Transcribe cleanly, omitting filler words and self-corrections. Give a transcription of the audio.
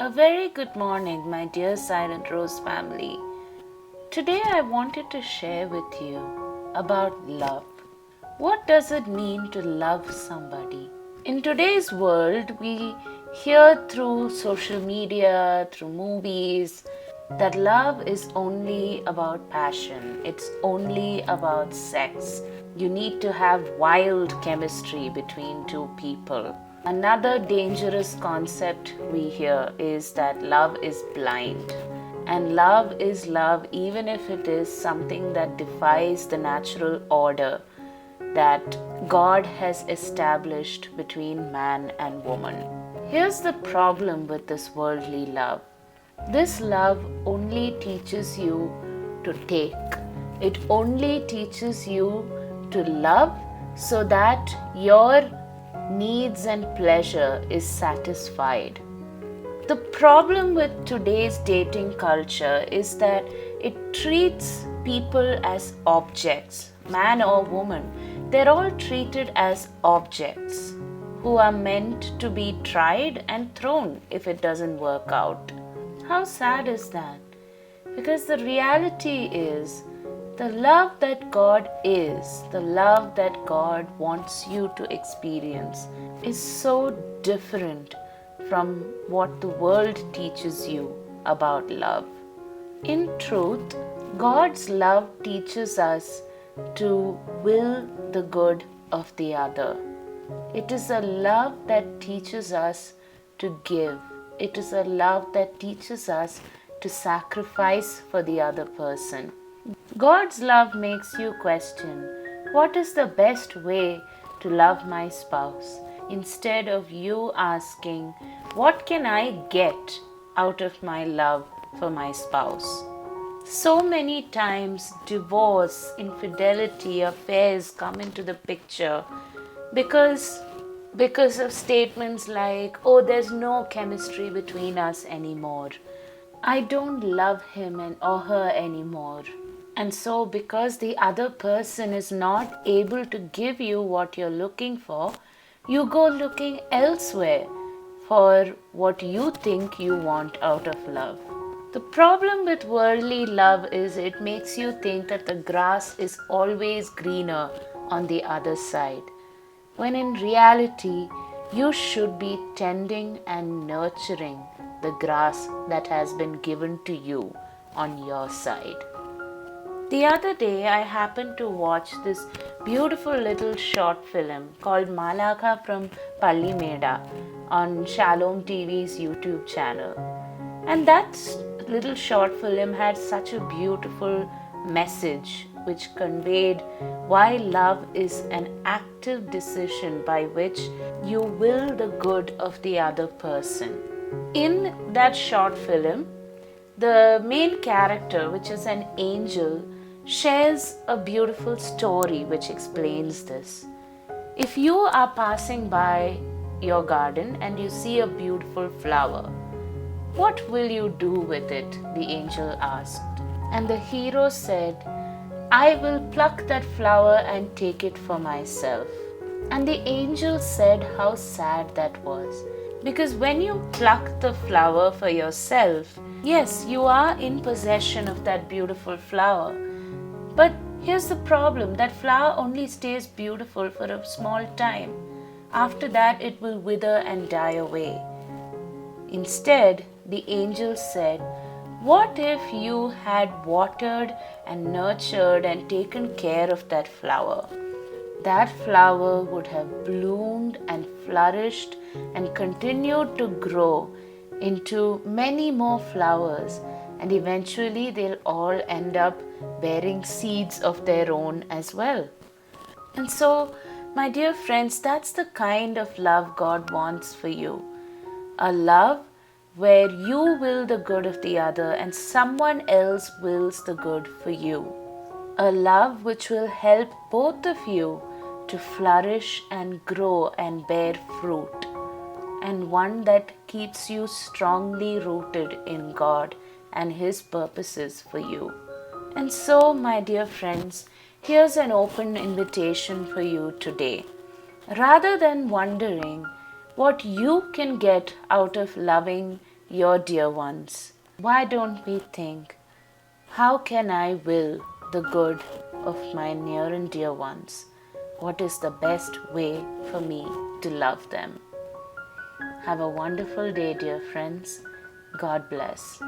A very good morning, my dear Silent Rose family. Today I wanted to share with you about love. What does it mean to love somebody? In today's world, we hear through social media, through movies, that love is only about passion. It's only about sex. You need to have wild chemistry between two people. Another dangerous concept we hear is that love is blind. And love is love even if it is something that defies the natural order that God has established between man and woman. Here's the problem with this worldly love. This love only teaches you to take. It only teaches you to love so that your needs and pleasure is satisfied. The problem with today's dating culture is that it treats people as objects, man or woman. They're all treated as objects who are meant to be tried and thrown if it doesn't work out. How sad is that? Because the reality is, the love that God is, the love that God wants you to experience, is so different from what the world teaches you about love. In truth, God's love teaches us to will the good of the other. It is a love that teaches us to give. It is a love that teaches us to sacrifice for the other person. God's love makes you question, what is the best way to love my spouse? Instead of you asking, what can I get out of my love for my spouse? So many times divorce, infidelity, affairs come into the picture because of statements like, oh, there's no chemistry between us anymore. I don't love him or her anymore. And so because the other person is not able to give you what you're looking for, you go looking elsewhere for what you think you want out of love. The problem with worldly love is it makes you think that the grass is always greener on the other side, when in reality, you should be tending and nurturing the grass that has been given to you on your side. The other day, I happened to watch this beautiful little short film called Malaka from Pallimeda on Shalom TV's YouTube channel. And that little short film had such a beautiful message which conveyed why love is an active decision by which you will the good of the other person. In that short film, the main character, which is an angel, shares a beautiful story which explains this. If you are passing by your garden and you see a beautiful flower, what will you do with it? The angel asked. And the hero said, I will pluck that flower and take it for myself. And the angel said how sad that was. Because when you pluck the flower for yourself, yes, you are in possession of that beautiful flower. But here's the problem, that flower only stays beautiful for a small time. After that, it will wither and die away. Instead, the angel said, what if you had watered and nurtured and taken care of that flower? That flower would have bloomed and flourished and continued to grow into many more flowers, and eventually they'll all end up bearing seeds of their own as well. And so, my dear friends, that's the kind of love God wants for you. A love where you will the good of the other and someone else wills the good for you. A love which will help both of you to flourish and grow and bear fruit. And one that keeps you strongly rooted in God and His purposes for you. And so, my dear friends, here's an open invitation for you today. Rather than wondering what you can get out of loving your dear ones. Why don't we think, how can I will the good of my near and dear ones? What is the best way for me to love them? Have a wonderful day, dear friends. God bless.